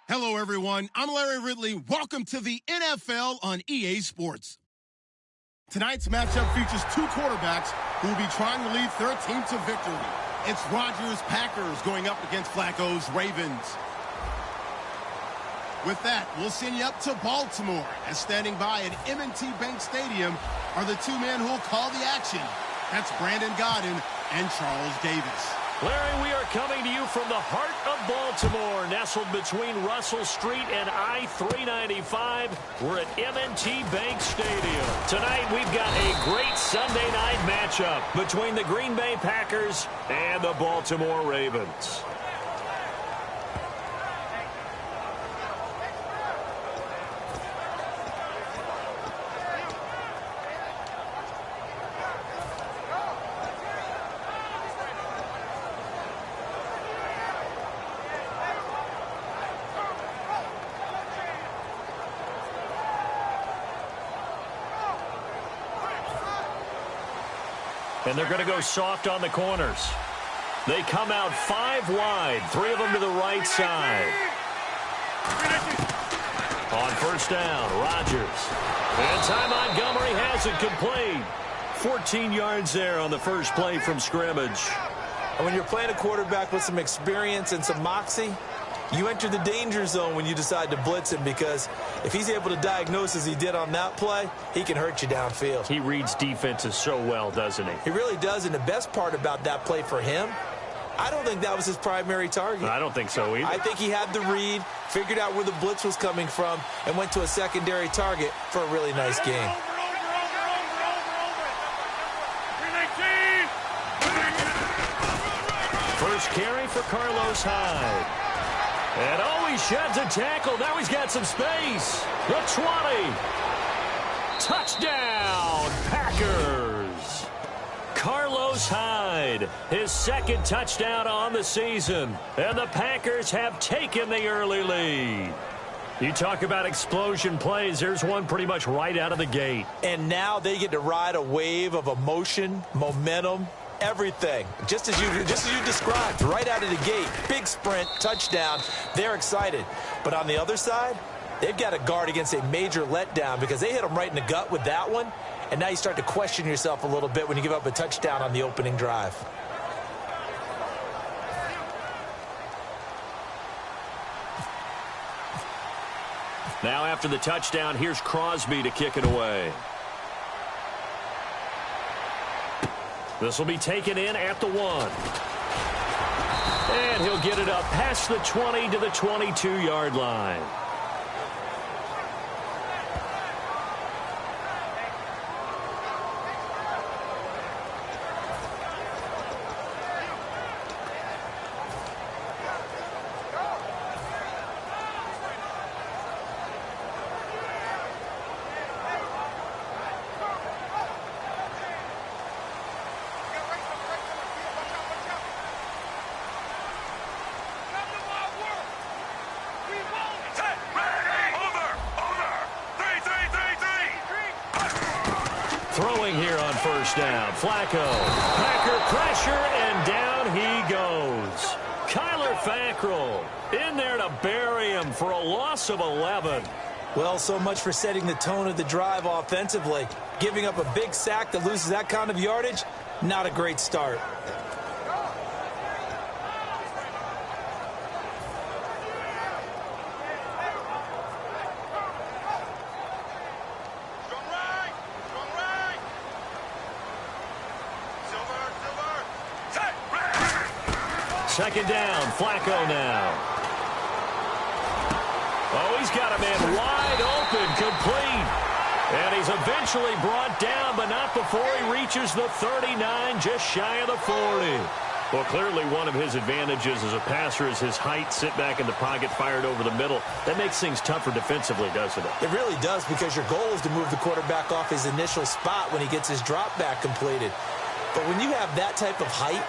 Hello, everyone. I'm Larry Ridley. Welcome to the NFL on EA Sports. Tonight's matchup features two quarterbacks who will be trying to lead their team to victory. It's Rodgers' Packers going up against Flacco's Ravens. With that, we'll send you up to Baltimore, as standing by at M&T Bank Stadium are the two men who will call the action. That's Brandon Godden and Charles Davis. Larry, we are coming to you from the heart of Baltimore, nestled between Russell Street and I-395. We're at M&T Bank Stadium. Tonight, we've got a great Sunday night matchup between the Green Bay Packers and the Baltimore Ravens. And they're going to go soft on the corners. They come out 5 wide, 3 of them to the right side. On first down, Rodgers. And Ty Montgomery has it complete. 14 yards there on the first play from scrimmage. And when you're playing a quarterback with some experience and some moxie, you enter the danger zone when you decide to blitz him, because if he's able to diagnose as he did on that play, he can hurt you downfield. He reads defenses so well, doesn't he? He really does, and the best part about that play for him, I don't think that was his primary target. I don't think so either. I think he had the read, figured out where the blitz was coming from, and went to a secondary target for a really nice game. First carry for Carlos Hyde. And he sheds a tackle. Now he's got some space. The 20. Touchdown, Packers. Carlos Hyde, his second touchdown on the season. And the Packers have taken the early lead. You talk about explosion plays. There's one pretty much right out of the gate. And now they get to ride a wave of emotion, momentum, everything, just as you described, right out of the gate. Big sprint, touchdown. They're excited. But on the other side, they've got to guard against a major letdown, because they hit them right in the gut with that one. And now you start to question yourself a little bit when you give up a touchdown on the opening drive. Now after the touchdown, here's Crosby to kick it away. This will be taken in at the 1. And he'll get it up past the 20 to the 22-yard line. Throwing here on first down. Flacco. Packer pressure, and down he goes. Kyler Fackrell in there to bury him for a loss of 11. Well, so much for setting the tone of the drive offensively. Giving up a big sack that loses that kind of yardage, not a great start. Second down, Flacco now. Oh, he's got a man wide open, complete. And he's eventually brought down, but not before he reaches the 39, just shy of the 40. Well, clearly one of his advantages as a passer is his height. Sit back in the pocket, fired over the middle. That makes things tougher defensively, doesn't it? It really does, because your goal is to move the quarterback off his initial spot when he gets his drop back completed. But when you have that type of height,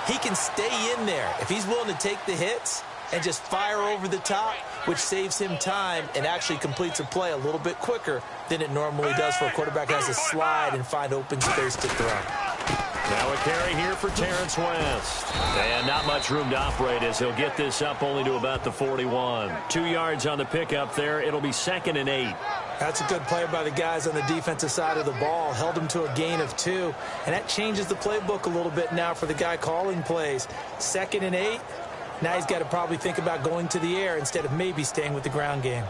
he can stay in there if he's willing to take the hits and just fire over the top, which saves him time and actually completes a play a little bit quicker than it normally does for a quarterback who has to slide and find open space to throw. Now a carry here for Terrence West. And not much room to operate as he'll get this up only to about the 41. 2 yards on the pickup there. It'll be 2nd and 8. That's a good play by the guys on the defensive side of the ball. Held him to a gain of 2. And that changes the playbook a little bit now for the guy calling plays. 2nd and 8. Now he's got to probably think about going to the air instead of maybe staying with the ground game.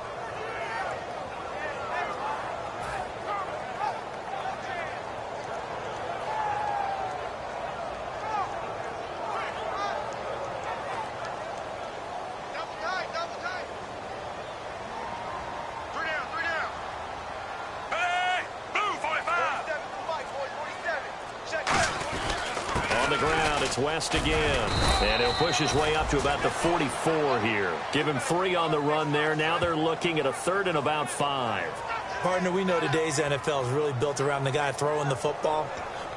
West again, and he'll push his way up to about the 44 here. Give him 3 on the run there. Now they're looking at a 3rd and about 5. Partner, we know today's NFL is really built around the guy throwing the football,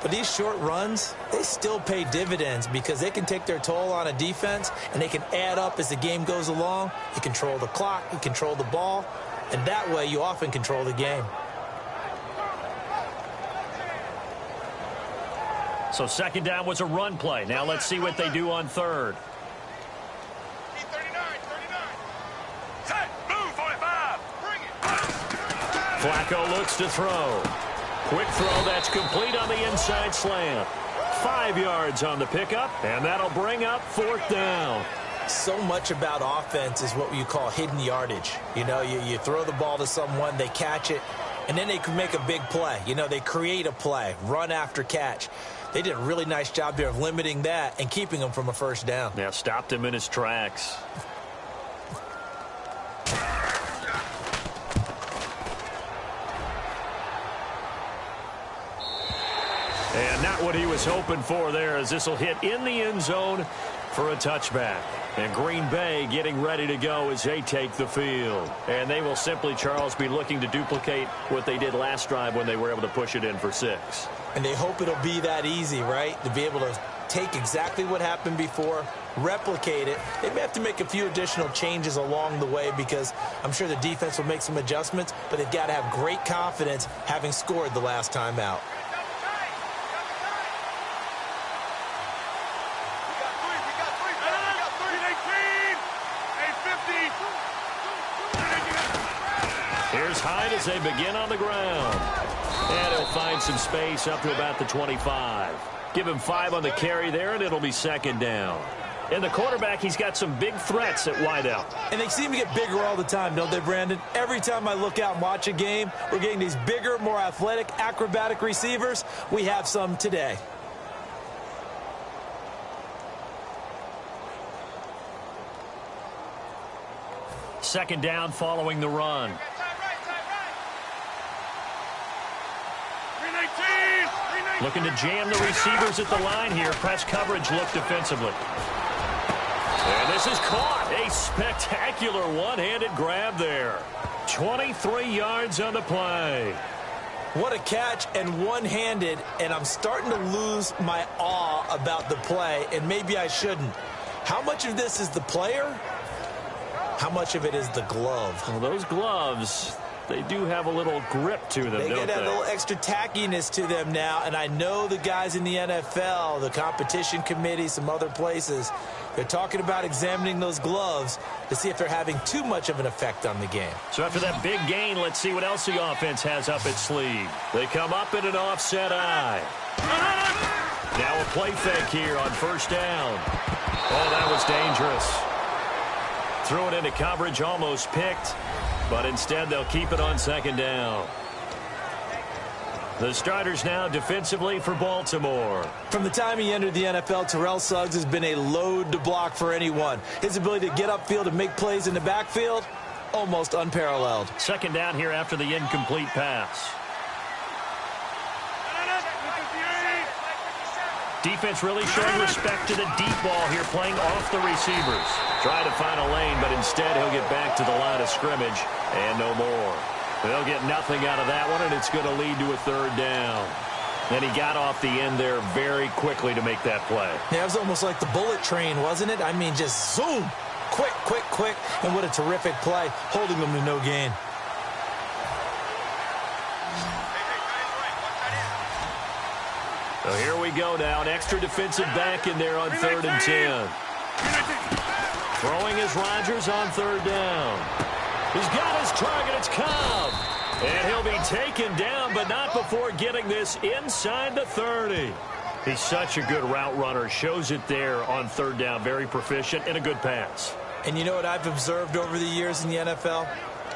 but these short runs, they still pay dividends because they can take their toll on a defense, and they can add up as the game goes along. You control the clock, you control the ball, and that way you often control the game. So 2nd down was a run play. Now let's see what they do on 3rd. Flacco looks to throw. Quick throw that's complete on the inside slant. 5 yards on the pickup, and that'll bring up 4th down. So much about offense is what you call hidden yardage. You know, you throw the ball to someone, they catch it, and then they can make a big play. You know, they create a play, run after catch. They did a really nice job there of limiting that and keeping him from a 1st down. Yeah, stopped him in his tracks. And not what he was hoping for there, as this will hit in the end zone for a touchback. And Green Bay getting ready to go as they take the field. And they will simply, Charles, be looking to duplicate what they did last drive when they were able to push it in for 6. And they hope it'll be that easy, right? To be able to take exactly what happened before, replicate it. They may have to make a few additional changes along the way because I'm sure the defense will make some adjustments, but they've got to have great confidence having scored the last time out. Here's Hyde as they begin on the ground. And he'll find some space up to about the 25. Give him 5 on the carry there, and it'll be 2nd down. And the quarterback, he's got some big threats at wideout. And they seem to get bigger all the time, don't they, Brandon? Every time I look out and watch a game, we're getting these bigger, more athletic, acrobatic receivers. We have some today. Second down following the run. Looking to jam the receivers at the line here. Press coverage look defensively. And this is caught. A spectacular one-handed grab there. 23 yards on the play. What a catch, and one-handed, and I'm starting to lose my awe about the play, and maybe I shouldn't. How much of this is the player? How much of it is the glove? Well, those gloves, they do have a little grip to them, don't they? They get a little extra tackiness to them now, and I know the guys in the NFL, the competition committee, some other places, they're talking about examining those gloves to see if they're having too much of an effect on the game. So after that big gain, let's see what else the offense has up its sleeve. They come up in an offset eye. Now a play fake here on first down. Oh, that was dangerous. Threw it into coverage, almost picked, but instead they'll keep it on second down. The starters now defensively for Baltimore. From the time he entered the NFL, Terrell Suggs has been a load to block for anyone. His ability to get upfield and make plays in the backfield, almost unparalleled. Second down here after the incomplete pass. Defense really showing respect to the deep ball here, playing off the receivers. Try to find a lane, but instead he'll get back to the line of scrimmage and no more. They'll get nothing out of that one, and it's going to lead to a third down. And he got off the end there very quickly to make that play. Yeah, it was almost like the bullet train, wasn't it? I mean, just zoom. Quick, quick, quick. And what a terrific play, holding them to no gain. So here we go now. An extra defensive back in there on 3rd and 10. Throwing is Rodgers on 3rd down. He's got his target. It's Cobb. And he'll be taken down, but not before getting this inside the 30. He's such a good route runner. Shows it there on 3rd down. Very proficient and a good pass. And you know what I've observed over the years in the NFL?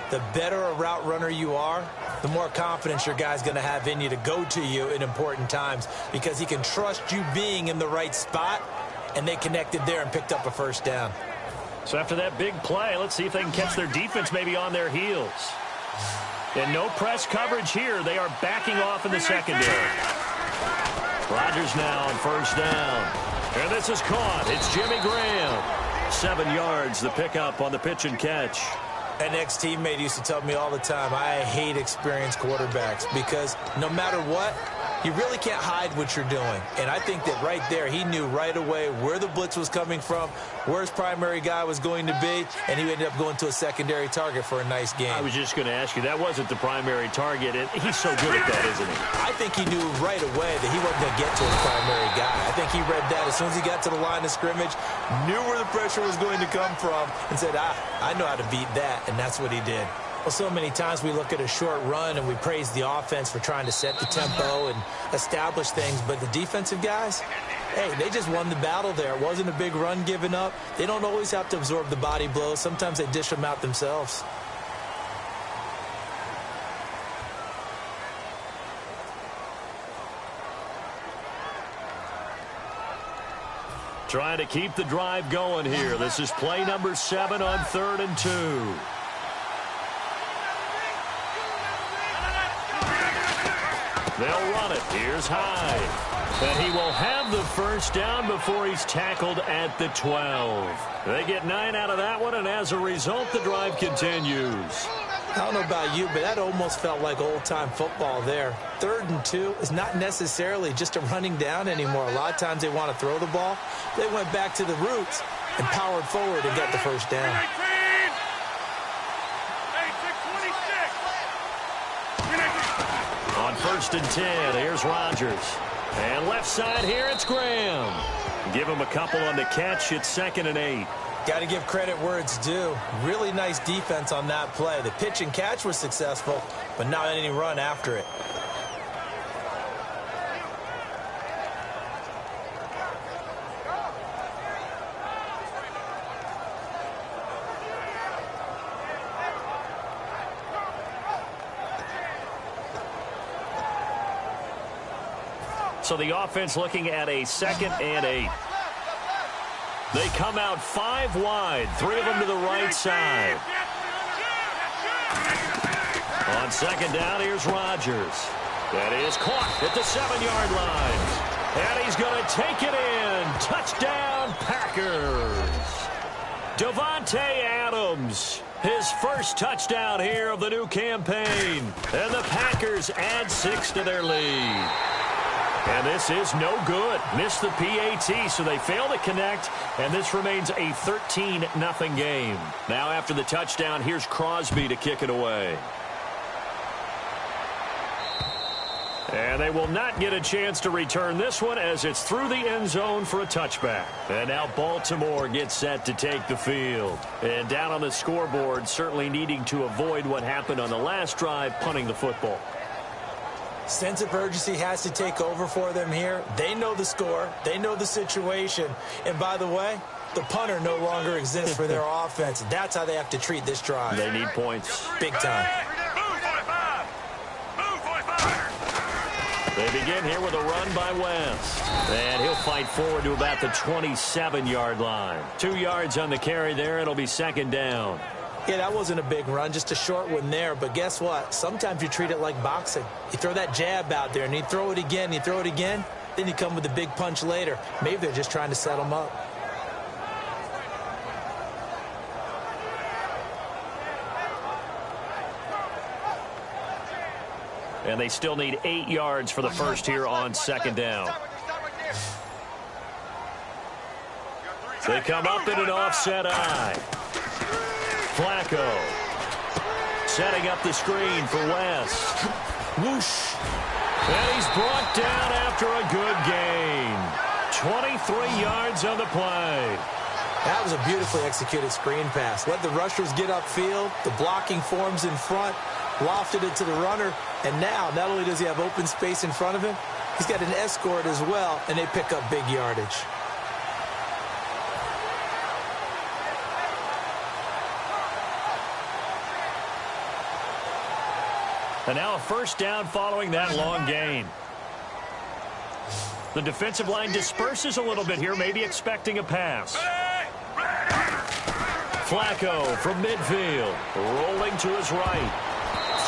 The better a route runner you are, the more confidence your guy's going to have in you to go to you in important times because he can trust you being in the right spot, and they connected there and picked up a 1st down. So after that big play, let's see if they can catch their defense maybe on their heels. And no press coverage here. They are backing off in the secondary. Rodgers now on 1st down. And this is caught. It's Jimmy Graham. 7 yards, the pickup on the pitch and catch. An ex-teammate used to tell me all the time, I hate experienced quarterbacks because no matter what, you really can't hide what you're doing. And I think that right there, he knew right away where the blitz was coming from, where his primary guy was going to be, and he ended up going to a secondary target for a nice game. I was just going to ask you, that wasn't the primary target, and he's so good at that, isn't he? I think he knew right away that he wasn't going to get to his primary guy. I think he read that as soon as he got to the line of scrimmage, knew where the pressure was going to come from, and said, I know how to beat that, and that's what he did. Well, so many times we look at a short run and we praise the offense for trying to set the tempo and establish things, but the defensive guys, hey, they just won the battle there. It wasn't a big run given up. They don't always have to absorb the body blows. Sometimes they dish them out themselves. Trying to keep the drive going here. This is play number 7 on 3rd and 2. They'll run it. Here's Hyde. And he will have the 1st down before he's tackled at the 12. They get 9 out of that one, and as a result, the drive continues. I don't know about you, but that almost felt like old-time football there. 3rd and 2 is not necessarily just a running down anymore. A lot of times they want to throw the ball. They went back to the roots and powered forward and got the 1st down. On 1st and 10, here's Rodgers. And left side here, it's Graham. Give him a couple on the catch. It's 2nd and 8. Got to give credit where it's due. Really nice defense on that play. The pitch and catch was successful, but not any run after it. So the offense looking at a 2nd and 8. They come out 5 wide, 3 of them to the right side. On 2nd down, here's Rodgers. That is caught at the 7-yard line. And he's going to take it in. Touchdown, Packers. Davante Adams, his first touchdown here of the new campaign. And the Packers add 6 to their lead. And this is no good. Missed the PAT, so they fail to connect, and this remains a 13-0 game. Now after the touchdown, here's Crosby to kick it away. And they will not get a chance to return this one as it's through the end zone for a touchback. And now Baltimore gets set to take the field. And down on the scoreboard, certainly needing to avoid what happened on the last drive, punting the football. Sense of urgency has to take over for them here. They know the score. They know the situation. And by the way, the punter no longer exists for their offense. That's how they have to treat this drive. They need points. Big time. They begin here with a run by West. And he'll fight forward to about the 27-yard line. 2 yards on the carry there. It'll be 2nd down. Yeah, that wasn't a big run, just a short one there. But guess what? Sometimes you treat it like boxing. You throw that jab out there, and you throw it again, you throw it again, then you come with a big punch later. Maybe they're just trying to set them up. And they still need 8 yards for the first here on 2nd down. They come up in an offset eye. Flacco setting up the screen for West. Whoosh. And he's brought down after a good gain. 23 yards on the play. That was a beautifully executed screen pass. Let the rushers get upfield. The blocking forms in front. Lofted it to the runner. And now, not only does he have open space in front of him, he's got an escort as well, and they pick up big yardage. And now a first down following that long gain. The defensive line disperses a little bit here, maybe expecting a pass. Flacco from midfield, rolling to his right.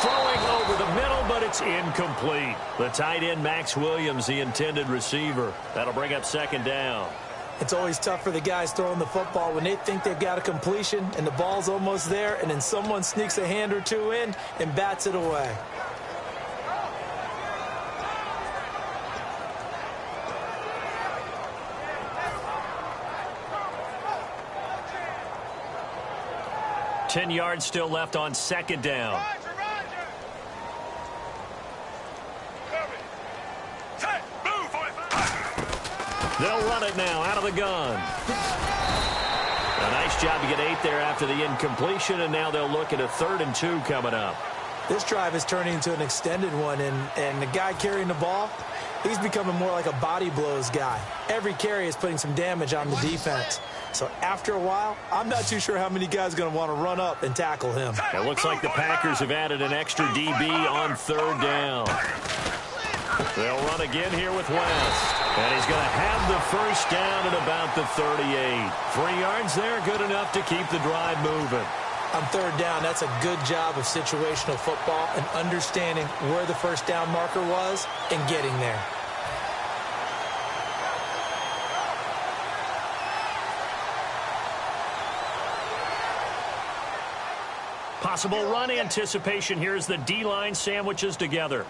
Throwing over the middle, but it's incomplete. The tight end, Max Williams, the intended receiver. That'll bring up second down. It's always tough for the guys throwing the football when they think they've got a completion and the ball's almost there, and then someone sneaks a hand or two in and bats it away. Ten yards still left on second down. They'll run it now out of the gun. A nice job to get 8 there after the incompletion, and now they'll look at a 3rd and 2 coming up. This drive is turning into an extended one, and the guy carrying the ball, he's becoming more like a body blows guy. Every carry is putting some damage on the defense. So after a while, I'm not too sure how many guys are going to want to run up and tackle him. It looks like the Packers have added an extra DB on 3rd down. They'll run again here with West. And he's going to have the first down at about the 38. 3 yards there, good enough to keep the drive moving. On 3rd down, that's a good job of situational football and understanding where the first down marker was and getting there. Possible run anticipation here as the D-line sandwiches together.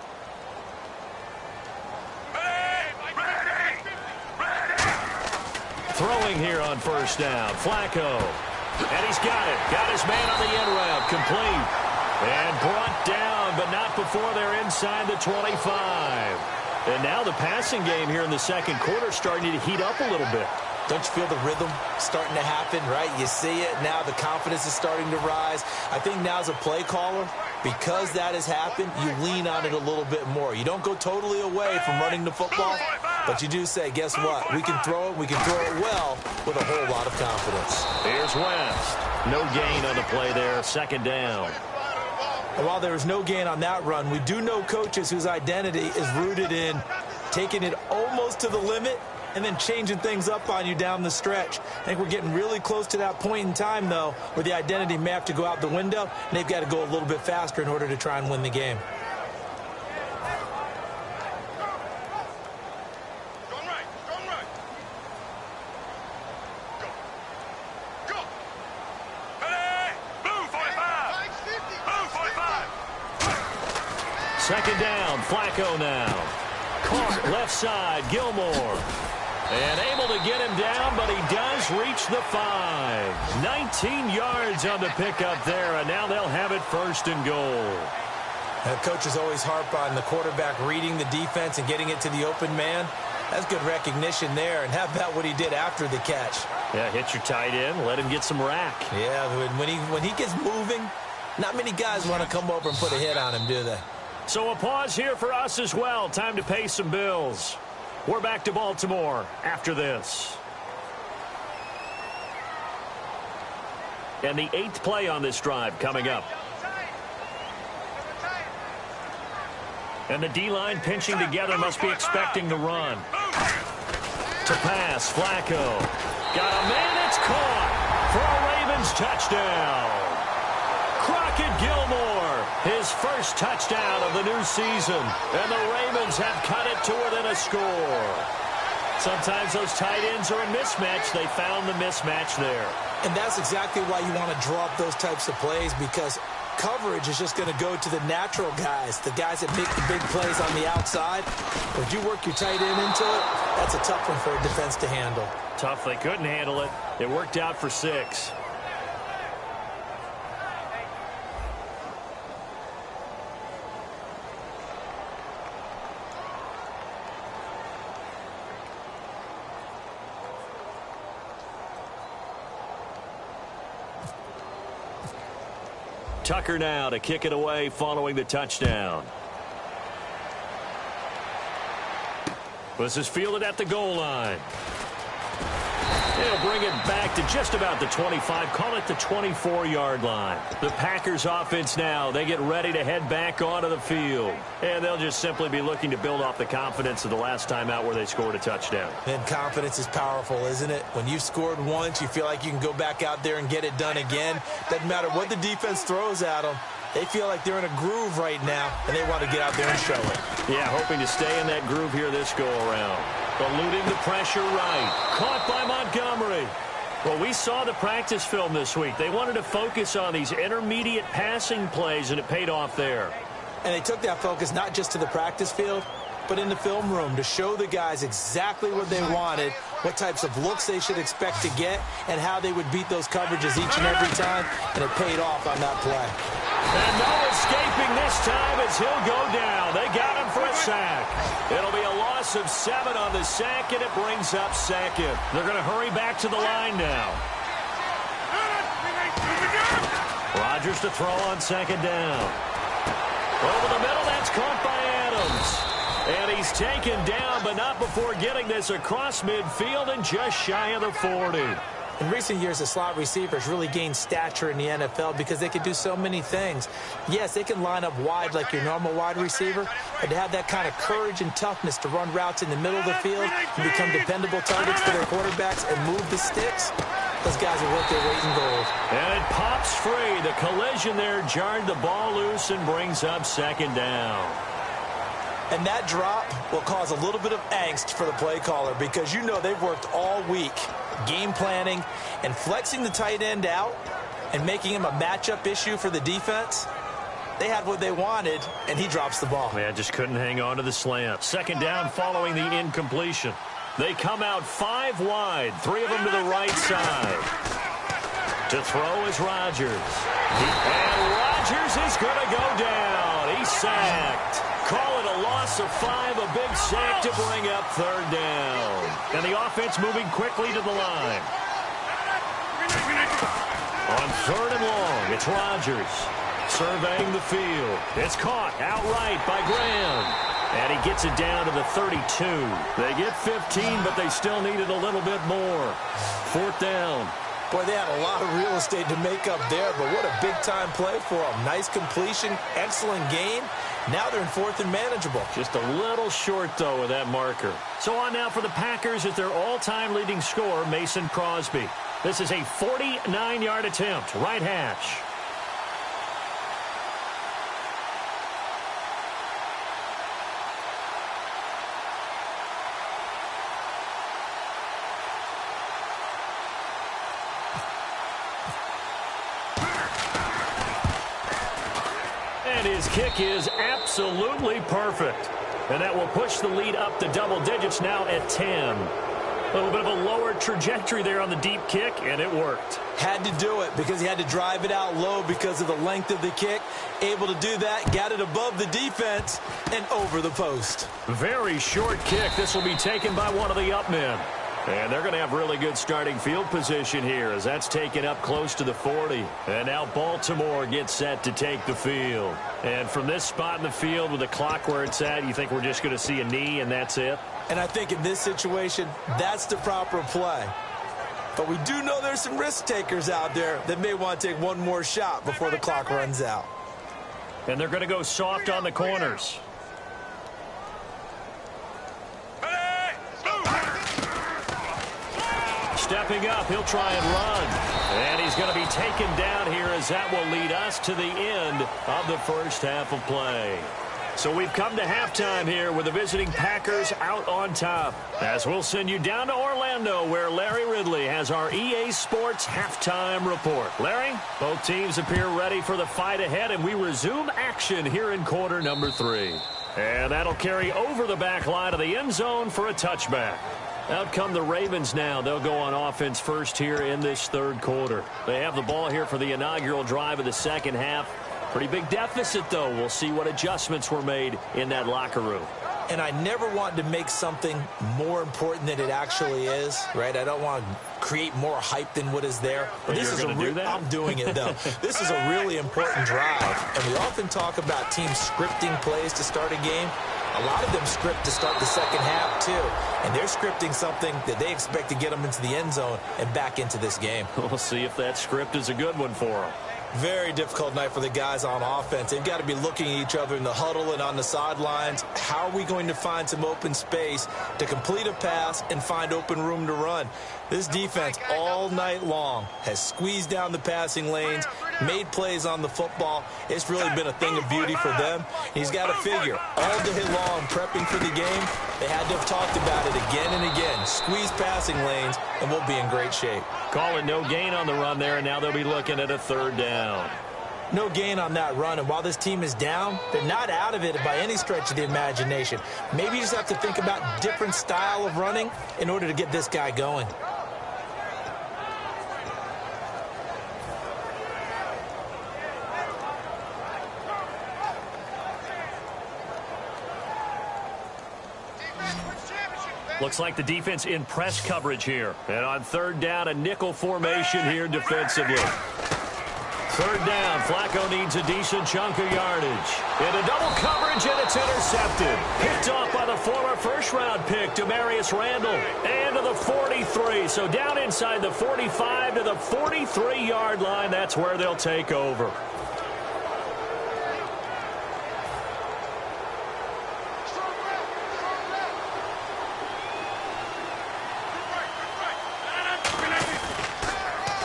Throwing here on first down. Flacco. And he's got it. Got his man on the end route. Complete. And brought down, but not before they're inside the 25. And now the passing game here in the second quarter starting to heat up a little bit. Don't you feel the rhythm starting to happen, right? You see it. Now the confidence is starting to rise. I think now as a play caller, because that has happened, you lean on it a little bit more. You don't go totally away from running the football, but you do say, guess what? We can throw it. We can throw it well with a whole lot of confidence. Here's West. No gain on the play there. Second down. And while there is no gain on that run, we do know coaches whose identity is rooted in taking it almost to the limit and then changing things up on you down the stretch. I think we're getting really close to that point in time, though, where the identity may have to go out the window, and they've got to go a little bit faster in order to try and win the game. Second down, Flacco now. Caught left side, Gilmore. And able to get him down, but he does reach the 5. 19 yards on the pickup there, and now they'll have it first and goal. Coaches always harp on the quarterback reading the defense and getting it to the open man. That's good recognition there. And how about what he did after the catch? Yeah, hit your tight end, let him get some rack. Yeah, when he gets moving, not many guys want to come over and put a hit on him, do they? So a pause here for us as well. Time to pay some bills. We're back to Baltimore after this. And the 8th play on this drive coming up. And the D-line pinching together must be expecting the run. To pass, Flacco. Got a man, it's caught for a Ravens touchdown. Crockett Gilmore, his first touchdown of the new season. And the Ravens have cut it to within a score. Sometimes those tight ends are a mismatch. They found the mismatch there. And that's exactly why you want to draw up those types of plays, because coverage is just going to go to the natural guys, the guys that make the big plays on the outside. But if you work your tight end into it, that's a tough one for a defense to handle. Tough. They couldn't handle it. It worked out for 6. Tucker now to kick it away following the touchdown. This is fielded at the goal line. They'll bring it back to just about the 25, call it the 24-yard line. The Packers offense now, they get ready to head back onto the field. And they'll just simply be looking to build off the confidence of the last time out where they scored a touchdown. And confidence is powerful, isn't it? When you've scored once, you feel like you can go back out there and get it done again. Doesn't matter what the defense throws at them. They feel like they're in a groove right now, and they want to get out there and show it. Yeah, hoping to stay in that groove here this go-around. Eluding the pressure right. Caught by Montgomery. Well, we saw the practice film this week. They wanted to focus on these intermediate passing plays, and it paid off there. And they took that focus not just to the practice field, but in the film room to show the guys exactly what they wanted, what types of looks they should expect to get, and how they would beat those coverages each and every time, and it paid off on that play. And no escaping this time as he'll go down. They got him for a sack. It'll be a loss of 7 on the sack, and it brings up second. They're going to hurry back to the line now. Rodgers to throw on second down. Over the middle, that's caught by Adams. And he's taken down, but not before getting this across midfield and just shy of the 40. In recent years, the slot receivers really gained stature in the NFL because they can do so many things. Yes, they can line up wide like your normal wide receiver, but to have that kind of courage and toughness to run routes in the middle of the field and become dependable targets for their quarterbacks and move the sticks, those guys are worth their weight in gold. And it pops free. The collision there jarred the ball loose and brings up second down. And that drop will cause a little bit of angst for the play caller because you know they've worked all week game planning and flexing the tight end out and making him a matchup issue for the defense. They had what they wanted, and he drops the ball. Man, just couldn't hang on to the slant. Second down following the incompletion. They come out 5 wide, 3 of them to the right side. To throw is Rodgers. And Rodgers is going to go down. He's sacked. Call it a loss of 5, a big sack to bring up third down. And the offense moving quickly to the line. On third and long, it's Rodgers surveying the field. It's caught outright by Graham. And he gets it down to the 32. They get 15, but they still needed a little bit more. Fourth down. Boy, they had a lot of real estate to make up there, but what a big-time play for them. Nice completion, excellent game. Now they're in fourth and manageable. Just a little short, though, with that marker. So on now for the Packers is their all-time leading scorer, Mason Crosby. This is a 49-yard attempt, right hash. And his kick is absolutely perfect. And that will push the lead up to double digits now at 10. A little bit of a lower trajectory there on the deep kick, and it worked. Had to do it because he had to drive it out low because of the length of the kick. Able to do that, got it above the defense and over the post. Very short kick. This will be taken by one of the up men. And they're going to have really good starting field position here as that's taken up close to the 40. And now Baltimore gets set to take the field. And from this spot in the field with the clock where it's at, you think we're just going to see a knee and that's it? And I think in this situation, that's the proper play. But we do know there's some risk takers out there that may want to take one more shot before the clock runs out. And they're going to go soft on the corners. Stepping up, he'll try and run. And he's going to be taken down here as that will lead us to the end of the first half of play. So we've come to halftime here with the visiting Packers out on top. As we'll send you down to Orlando where Larry Ridley has our EA Sports halftime report. Larry, both teams appear ready for the fight ahead, and we resume action here in quarter number 3. And that'll carry over the back line of the end zone for a touchback. Out come the Ravens now. They'll go on offense first here in this third quarter. They have the ball here for the inaugural drive of the second half. Pretty big deficit, though. We'll see what adjustments were made in that locker room. And I never want to make something more important than it actually is, right? I don't want to create more hype than what is there. But this is I'm doing it, though. This is a really important drive. And we often talk about teams scripting plays to start a game. A lot of them script to start the second half, too. And they're scripting something that they expect to get them into the end zone and back into this game. We'll see if that script is a good one for them. Very difficult night for the guys on offense. They've got to be looking at each other in the huddle and on the sidelines. How are we going to find some open space to complete a pass and find open room to run? This defense all night long has squeezed down the passing lanes, made plays on the football. It's really been a thing of beauty for them. He's got to figure all day long prepping for the game. They had to have talked about it again and again. Squeeze passing lanes, and we'll be in great shape. Calling no gain on the run there, and now they'll be looking at a third down. No gain on that run, and while this team is down, they're not out of it by any stretch of the imagination. Maybe you just have to think about different style of running in order to get this guy going. Looks like the defense in press coverage here. And on third down, a nickel formation here defensively. Third down, Flacco needs a decent chunk of yardage. Into double coverage, and it's intercepted. Picked off by the former first-round pick, Demarius Randall. And to the 43. So down inside the 45 to the 43-yard line. That's where they'll take over.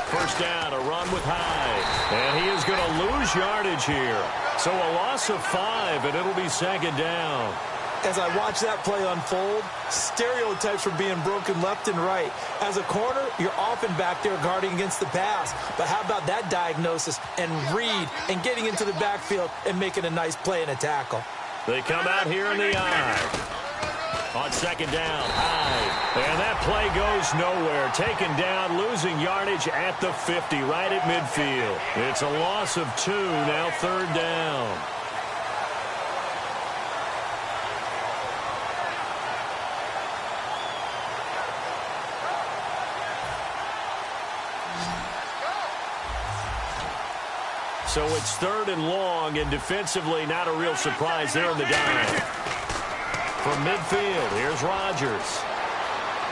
First down, a run with Hyde. And he is going to lose yardage here. So a loss of 5, and it'll be second down. As I watch that play unfold, stereotypes are being broken left and right. As a corner, you're often back there guarding against the pass. But how about that diagnosis and read and getting into the backfield and making a nice play and a tackle? They come out here in the eye. On second down, Hyde. And that play goes nowhere. Taken down, losing yardage at the 50, right at midfield. It's a loss of 2, now third down. So it's third and long, and defensively not a real surprise there in the dive. From midfield, here's Rodgers.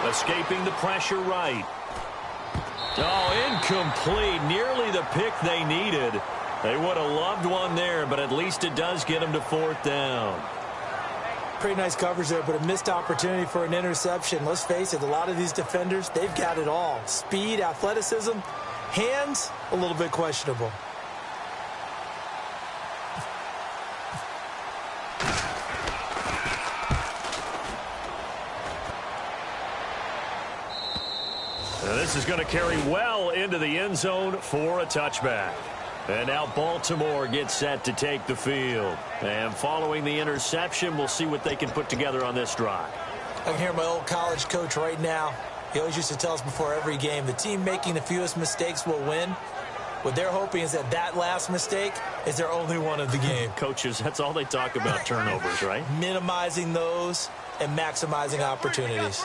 Escaping the pressure right. Oh, incomplete. Nearly the pick they needed. They would have loved one there, but at least it does get them to fourth down. Pretty nice coverage there, but a missed opportunity for an interception. Let's face it, a lot of these defenders, they've got it all. Speed, athleticism, hands, a little bit questionable. And this is going to carry well into the end zone for a touchback. And now Baltimore gets set to take the field. And following the interception, we'll see what they can put together on this drive. I can hear my old college coach right now. He always used to tell us before every game, the team making the fewest mistakes will win. What they're hoping is that that last mistake is their only one of the game. Coaches, that's all they talk about, turnovers, right? Minimizing those and maximizing opportunities.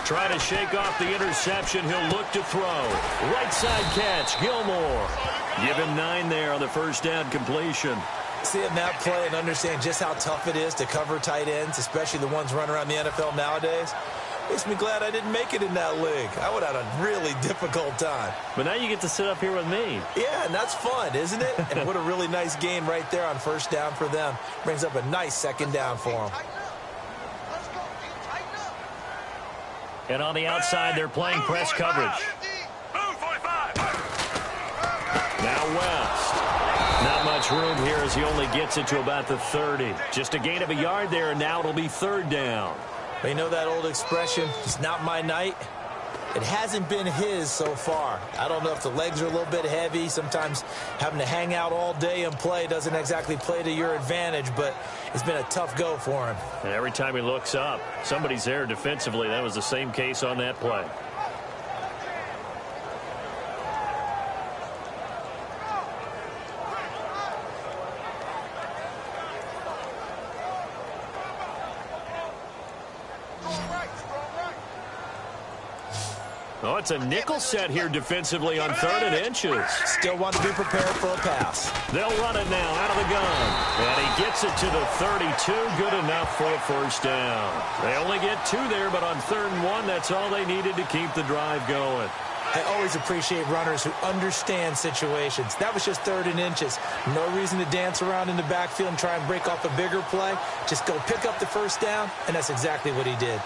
Try to shake off the interception. He'll look to throw. Right side catch, Gilmore. Give him 9 there on the first down completion. Seeing that play and understand just how tough it is to cover tight ends, especially the ones running around the NFL nowadays, makes me glad I didn't make it in that league. I would have had a really difficult time. But now you get to sit up here with me. Yeah, and that's fun, isn't it? And what a really nice gain right there on first down for them. Brings up a nice second down for them. And on the outside, they're playing press coverage. Now West. Not much room here as he only gets it to about the 30. Just a gain of a yard there, and now it'll be third down. But you know that old expression, it's not my night? It hasn't been his so far. I don't know if the legs are a little bit heavy. Sometimes having to hang out all day and play doesn't exactly play to your advantage, but it's been a tough go for him. And every time he looks up, somebody's there defensively. That was the same case on that play. Oh, it's a nickel set here defensively on 3rd and inches. Still want to be prepared for a pass. They'll run it now out of the gun. And he gets it to the 32. Good enough for a first down. They only get 2 there, but on 3rd and 1, that's all they needed to keep the drive going. I always appreciate runners who understand situations. That was just 3rd and inches. No reason to dance around in the backfield and try and break off a bigger play. Just go pick up the first down, and that's exactly what he did.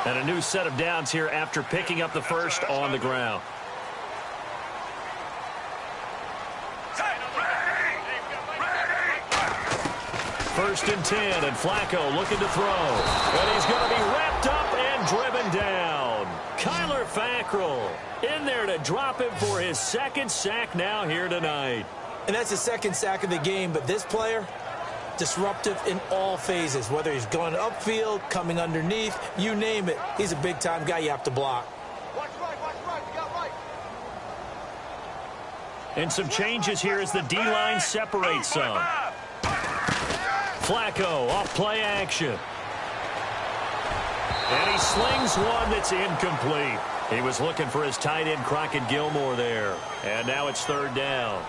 And a new set of downs here after picking up the first on the ground. First and 10, and Flacco looking to throw. And he's going to be wrapped up and driven down. Kyler Fackrell in there to drop him for his 2nd sack now here tonight. And that's the 2nd sack of the game, but this player, disruptive in all phases, whether he's going upfield, coming underneath, you name it. He's a big-time guy you have to block. Watch right, you got right. And some changes here as the D-line separates some. Flacco off play action. And he slings one that's incomplete. He was looking for his tight end Crockett Gilmore there. And now it's 3rd down.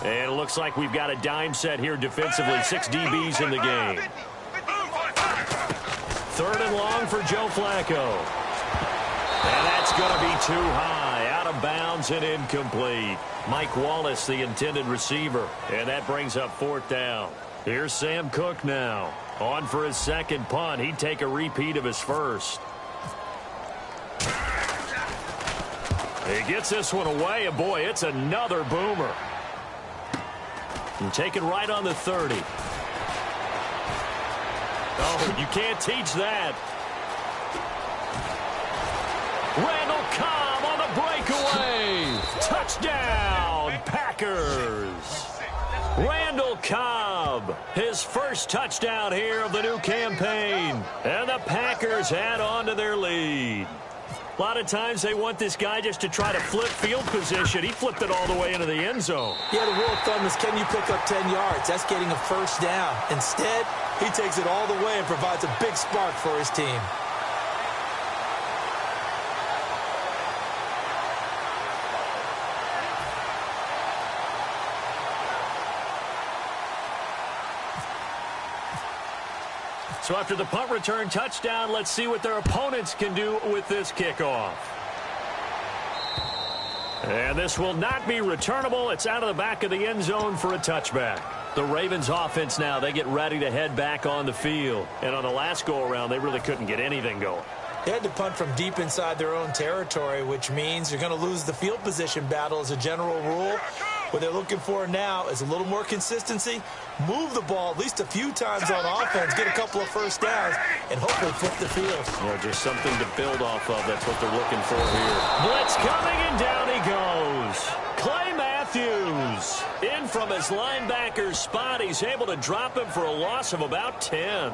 And it looks like we've got a dime set here defensively. 6 DBs in the game. 3rd and long for Joe Flacco. And that's going to be too high. Out of bounds and incomplete. Mike Wallace, the intended receiver. And that brings up 4th down. Here's Sam Cook now. On for his 2nd punt. He'd take a repeat of his first. He gets this one away, and boy, it's another boomer. And taken right on the 30. Oh, you can't teach that. Randall Cobb on the breakaway. Touchdown, Packers. Randall Cobb, his first touchdown here of the new campaign. And the Packers add on to their lead. A lot of times they want this guy just to try to flip field position. He flipped it all the way into the end zone. Yeah, the rule of thumb is, can you pick up 10 yards? That's getting a first down. Instead, he takes it all the way and provides a big spark for his team. So after the punt return touchdown, let's see what their opponents can do with this kickoff. And this will not be returnable. It's out of the back of the end zone for a touchback. The Ravens offense now, they get ready to head back on the field. And on the last go-around, they really couldn't get anything going. They had to punt from deep inside their own territory, which means you're going to lose the field position battle as a general rule. What they're looking for now is a little more consistency, move the ball at least a few times on offense, get a couple of first downs, and hopefully flip the field. Yeah, just something to build off of. That's what they're looking for here. Blitz coming, and down he goes. Clay Matthews in from his linebacker spot. He's able to drop him for a loss of about 10.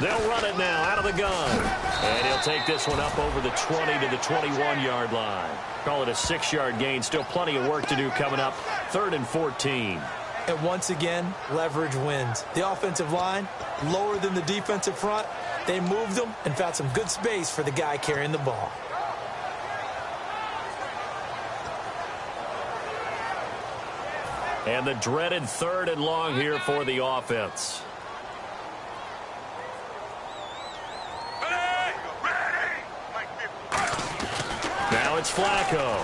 They'll run it now out of the gun. And he'll take this one up over the 20 to the 21-yard line. Call it a 6-yard gain. Still plenty of work to do coming up. 3rd and 14. And once again, leverage wins. The offensive line, lower than the defensive front. They moved them and found some good space for the guy carrying the ball. And the dreaded 3rd and long here for the offense. Now it's Flacco.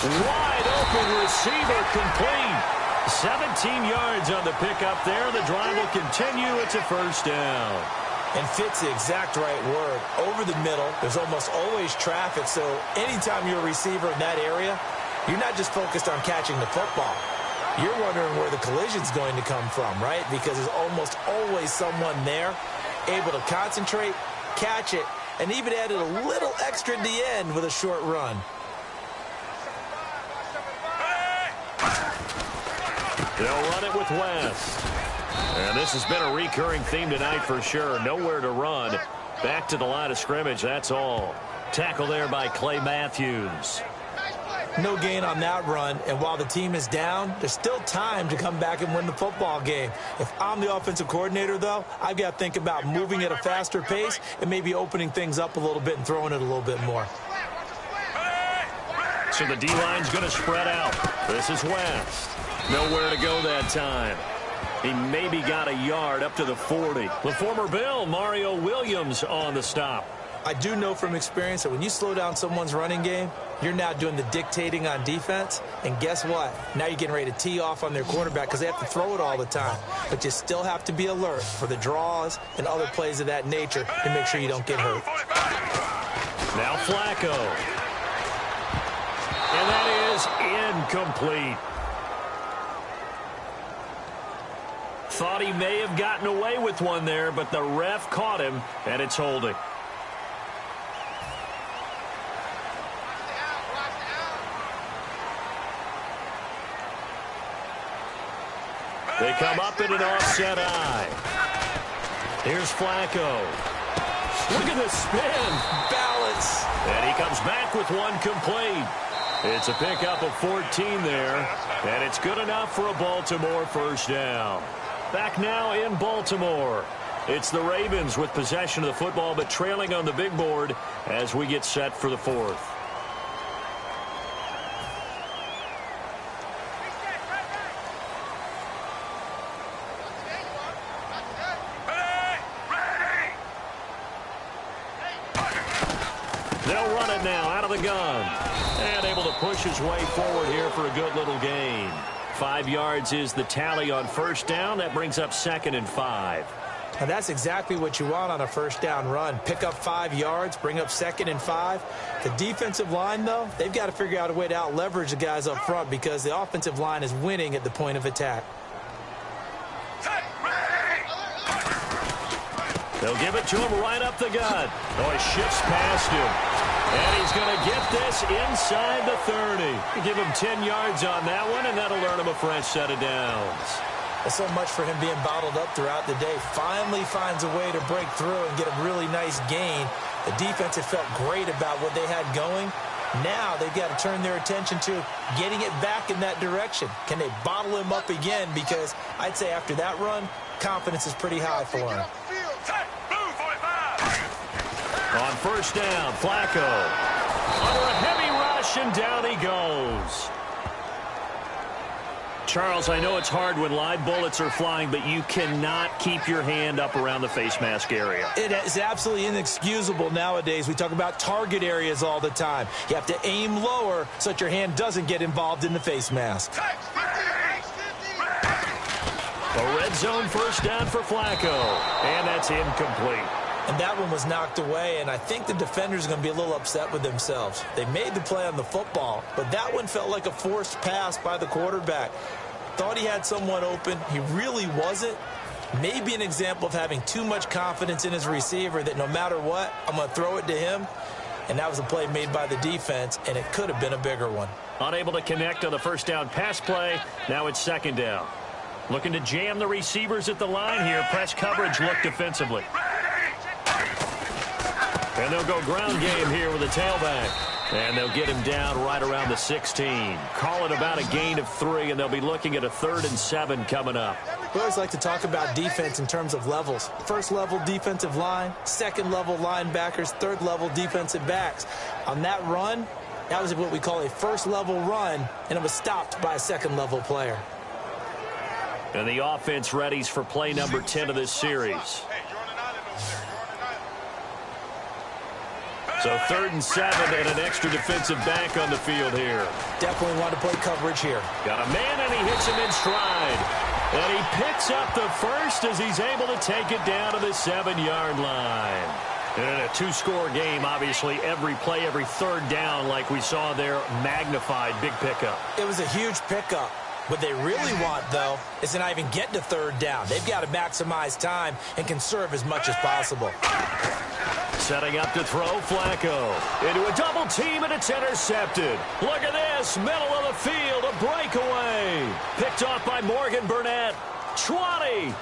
Wide open receiver, complete. 17 yards on the pickup there. The drive will continue. It's a first down. And fit's the exact right word. Over the middle, there's almost always traffic, so anytime you're a receiver in that area, you're not just focused on catching the football. You're wondering where the collision's going to come from, right? Because there's almost always someone there able to concentrate, catch it, and even added a little extra at the end with a short run. They'll run it with West. And this has been a recurring theme tonight for sure. Nowhere to run. Back to the line of scrimmage, that's all. Tackle there by Clay Matthews. No gain on that run, and while the team is down, there's still time to come back and win the football game. If I'm the offensive coordinator, though, I've got to think about moving at a faster pace and maybe opening things up a little bit and throwing it a little bit more. So the D-line's going to spread out. This is West. Nowhere to go that time. He maybe got a yard up to the 40. The former Bill, Mario Williams, on the stop. I do know from experience that when you slow down someone's running game, you're now doing the dictating on defense. And guess what? Now you're getting ready to tee off on their quarterback because they have to throw it all the time. But you still have to be alert for the draws and other plays of that nature to make sure you don't get hurt. Now Flacco. And that is incomplete. Thought he may have gotten away with one there, but the ref caught him, and it's holding. They come up in an offset eye. Here's Flacco. Look at the spin. Balance. And he comes back with one complete. It's a pickup of 14 there, and it's good enough for a Baltimore first down. Back now in Baltimore. It's the Ravens with possession of the football, but trailing on the big board as we get set for the 4th. They'll run it now out of the gun. And able to push his way forward here for a good little gain. 5 yards is the tally on first down. That brings up 2nd and 5. And that's exactly what you want on a first down run. Pick up 5 yards, bring up 2nd and 5. The defensive line, though, they've got to figure out a way to out-leverage the guys up front because the offensive line is winning at the point of attack. They'll give it to him right up the gut. Oh, he shifts past him. And he's going to get this inside the 30. Give him 10 yards on that one, and that'll earn him a fresh set of downs. There's so much for him being bottled up throughout the day. Finally finds a way to break through and get a really nice gain. The defense had felt great about what they had going. Now they've got to turn their attention to getting it back in that direction. Can they bottle him up again? Because I'd say after that run, confidence is pretty high for him. On first down, Flacco. Under a heavy rush, and down he goes. Charles, I know it's hard when live bullets are flying, but you cannot keep your hand up around the face mask area. It is absolutely inexcusable nowadays. We talk about target areas all the time. You have to aim lower so that your hand doesn't get involved in the face mask. A red zone first down for Flacco, and that's incomplete. And that one was knocked away, and I think the defenders are going to be a little upset with themselves. They made the play on the football, but that one felt like a forced pass by the quarterback. Thought he had someone open. He really wasn't. Maybe an example of having too much confidence in his receiver that no matter what, I'm going to throw it to him. And that was a play made by the defense, and it could have been a bigger one. Unable to connect on the first down pass play. Now it's second down. Looking to jam the receivers at the line here. Press coverage look defensively. And they'll go ground game here with a tailback. And they'll get him down right around the 16. Call it about a gain of 3, and they'll be looking at a 3rd and 7 coming up. We always like to talk about defense in terms of levels. First level defensive line, second level linebackers, third level defensive backs. On that run, That was what we call a first-level run, and it was stopped by a second-level player. And the offense readies for play number 10 of this series. So 3rd and 7 and an extra defensive back on the field here. Definitely want to play coverage here. Got a man, and he hits him in stride. And he picks up the first as he's able to take it down to the 7-yard line. And in a 2-score game, obviously, every play, every 3rd down, like we saw there, magnified, big pickup. It was a huge pickup. What they really want, though, is to not even get to 3rd down. They've got to maximize time and conserve as much as possible. Setting up to throw, Flacco. Into a double team, and it's intercepted. Look at this, middle of the field, a breakaway. Picked off by Morgan Burnett. 20,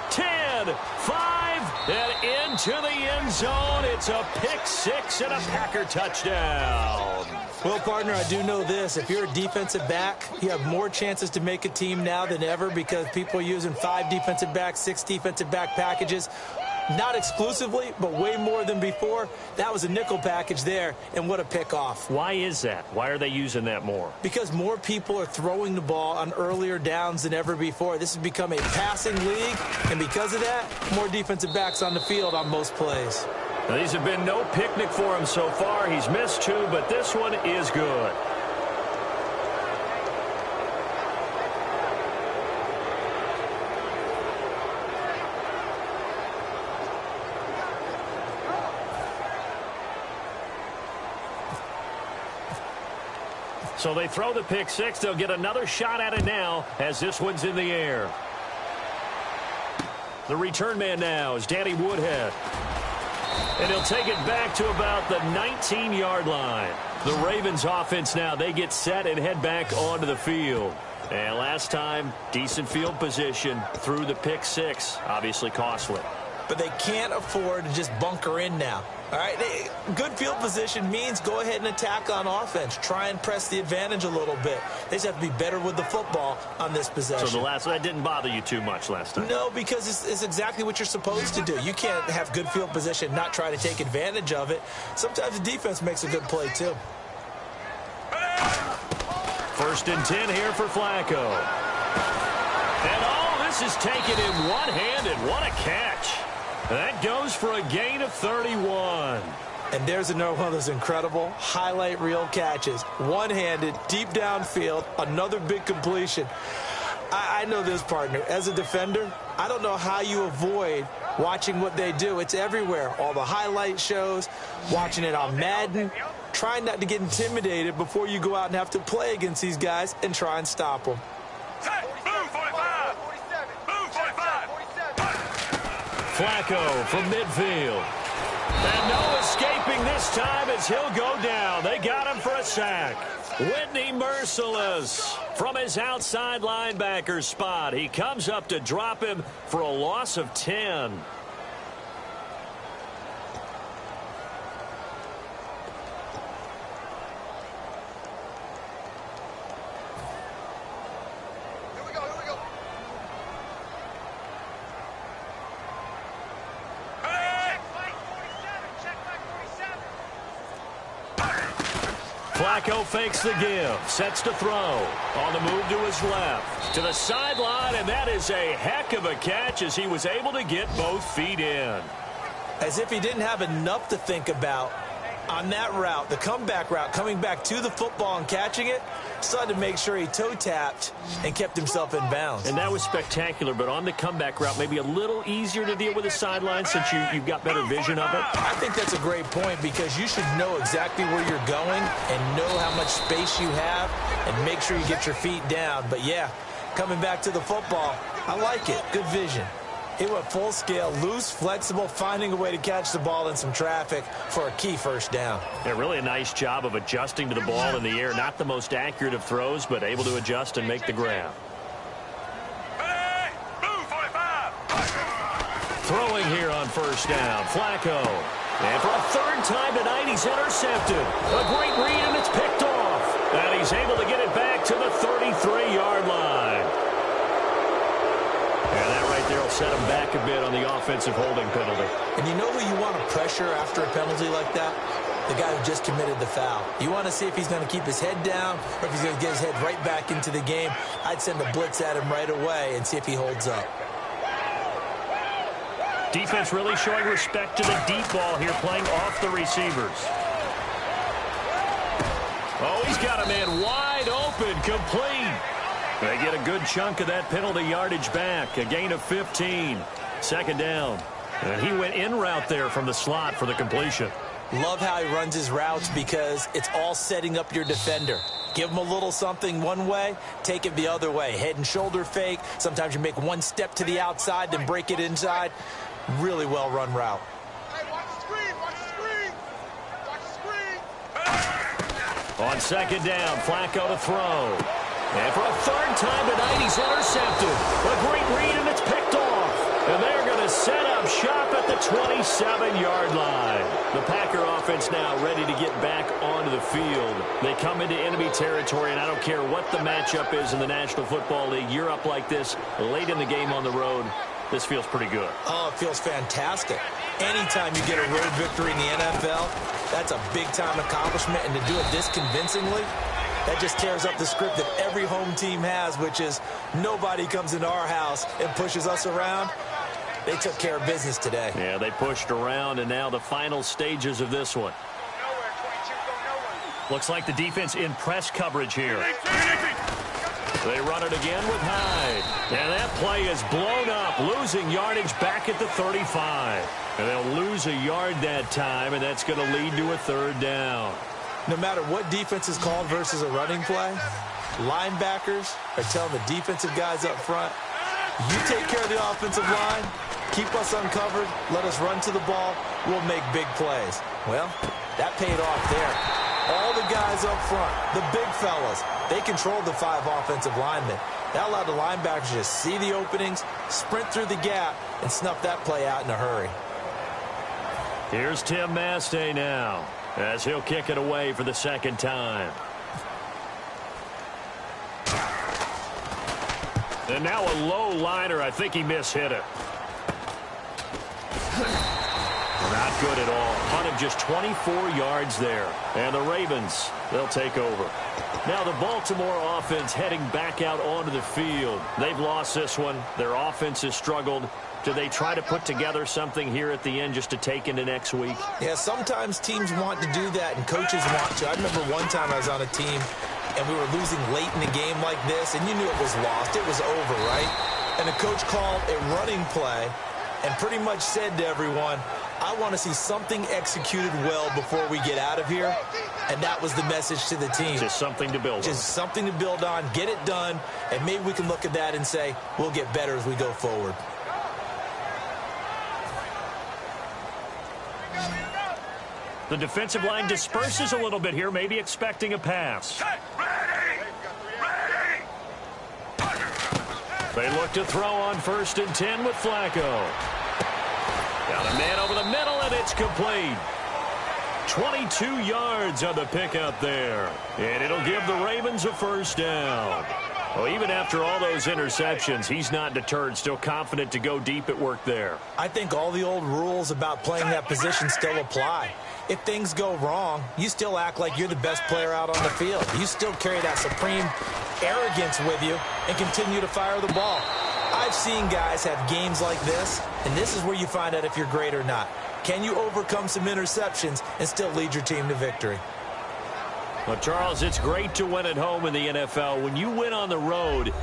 10, 5, and into the end zone. It's a pick 6 and a Packer touchdown. Well, partner, I do know this. If you're a defensive back, you have more chances to make a team now than ever because people are using 5 defensive backs, 6 defensive back packages. Not exclusively, but way more than before. That was a nickel package there, and what a pickoff. Why is that? Why are they using that more? Because more people are throwing the ball on earlier downs than ever before. This has become a passing league, and because of that, more defensive backs on the field on most plays. Now, these have been no picnic for him so far. He's missed 2, but this one is good. So they throw the pick 6. They'll get another shot at it now as this one's in the air. The return man now is Danny Woodhead. And he'll take it back to about the 19-yard line. The Ravens offense now, they get set and head back onto the field. And last time, decent field position through the pick 6. Obviously costly. But they can't afford to just bunker in now. All right, good field position means go ahead and attack on offense. Try and press the advantage a little bit. They just have to be better with the football on this possession. So that didn't bother you too much last time? No, because it's exactly what you're supposed to do. You can't have good field position, not try to take advantage of it. Sometimes the defense makes a good play, too. 1st and 10 here for Flacco. And this is taken in one-handed. What a catch. That goes for a gain of 31. And there's another one of those incredible highlight reel catches. One-handed, deep downfield, another big completion. I know this, partner. As a defender, I don't know how you avoid watching what they do. It's everywhere. All the highlight shows, watching it on Madden. Try not to get intimidated before you go out and have to play against these guys and try and stop them. Flacco from midfield. And no escaping this time as he'll go down. They got him for a sack. Whitney Merciless from his outside linebacker spot. He comes up to drop him for a loss of 10. Flacco fakes the give, sets to throw. On the move to his left, to the sideline, and that is a heck of a catch as he was able to get both feet in. As if he didn't have enough to think about on that route, the comeback route, coming back to the football and catching it, decided to make sure he toe-tapped and kept himself in bounds. And that was spectacular, but on the comeback route, maybe a little easier to deal with the sideline since you've got better vision of it? I think that's a great point because you should know exactly where you're going and know how much space you have and make sure you get your feet down. But, yeah, coming back to the football, I like it. Good vision. It went full scale, loose, flexible, finding a way to catch the ball in some traffic for a key first down. Yeah, really a nice job of adjusting to the ball in the air. Not the most accurate of throws, but able to adjust and make the grab. Throwing here on first down, Flacco. And for a third time tonight, he's intercepted. A great read, and it's picked off. And he's able to get it back to the 33-yard line. And that right there will set him back a bit on the offensive holding penalty. And you know who you want to pressure after a penalty like that? the guy who just committed the foul. You want to see if he's going to keep his head down or if he's going to get his head right back into the game. I'd send a blitz at him right away and see if he holds up. Defense really showing respect to the deep ball here, playing off the receivers. Oh, he's got a man wide open, complete. They get a good chunk of that penalty yardage back. A gain of 15. Second down. And he went in route there from the slot for the completion. Love how he runs his routes because it's all setting up your defender. Give him a little something one way, take it the other way. Head and shoulder fake. Sometimes you make one step to the outside, then break it inside. Really well run route. Hey, watch the screen, watch the screen. Watch the screen. On second down, Flacco to throw. And for a third time tonight, he's intercepted. A great read, and it's picked off. And they're going to set up shop at the 27-yard line. The Packer offense now ready to get back onto the field. They come into enemy territory, and I don't care what the matchup is in the National Football League. You're up like this late in the game on the road. This feels pretty good. Oh, it feels fantastic. Anytime you get a road victory in the NFL, that's a big-time accomplishment. And to do it this convincingly, that just tears up the script that every home team has, which is nobody comes into our house and pushes us around. They took care of business today. Yeah, they pushed around, and now the final stages of this one. Looks like the defense in press coverage here. They run it again with Hyde. And that play is blown up, losing yardage back at the 35. And they'll lose a yard that time, and that's going to lead to a third down. No matter what defense is called versus a running play, linebackers are telling the defensive guys up front, you take care of the offensive line, keep us uncovered, let us run to the ball, we'll make big plays. Well, that paid off there. All the guys up front, the big fellas, they controlled the 5 offensive linemen. That allowed the linebackers to just see the openings, sprint through the gap, and snuff that play out in a hurry. Here's Tim Mastay now, as he'll kick it away for the second time. And now a low liner. I think he mishit it. Not good at all. Punt of just 24 yards there. And the Ravens, they'll take over. Now the Baltimore offense heading back out onto the field. They've lost this one. Their offense has struggled. Do they try to put together something here at the end just to take into next week? Yeah, sometimes teams want to do that and coaches want to. I remember one time I was on a team and we were losing late in the game like this, and you knew it was lost. It was over, right? And the coach called a running play and pretty much said to everyone, I want to see something executed well before we get out of here. And that was the message to the team. Just something to build on. Just something to build on, get it done, and maybe we can look at that and say, we'll get better as we go forward. The defensive line disperses a little bit here, maybe expecting a pass. They look to throw on 1st and 10 with Flacco. Got a man over the middle, and it's complete. 22 yards on the pickup there. And it'll give the Ravens a first down. Well, even after all those interceptions, he's not deterred, still confident to go deep at work there. I think all the old rules about playing that position still apply. If things go wrong, you still act like you're the best player out on the field. You still carry that supreme arrogance with you and continue to fire the ball. I've seen guys have games like this, and this is where you find out if you're great or not. Can you overcome some interceptions and still lead your team to victory? Well, Charles, it's great to win at home in the NFL. When you win on the road,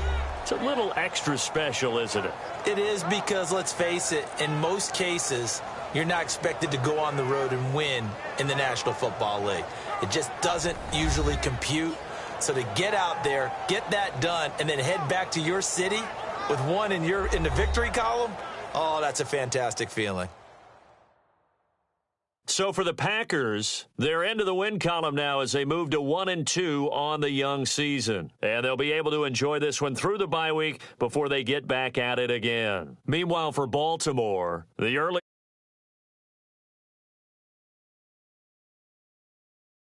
it's a little extra special, isn't it? It is, because, let's face it, in most cases, you're not expected to go on the road and win in the National Football League. It just doesn't usually compute. So to get out there, get that done, and then head back to your city with one in the victory column, oh, that's a fantastic feeling. So for the Packers, they're into the win column now as they move to 1-2 on the young season. And they'll be able to enjoy this one through the bye week before they get back at it again. Meanwhile, for Baltimore, the early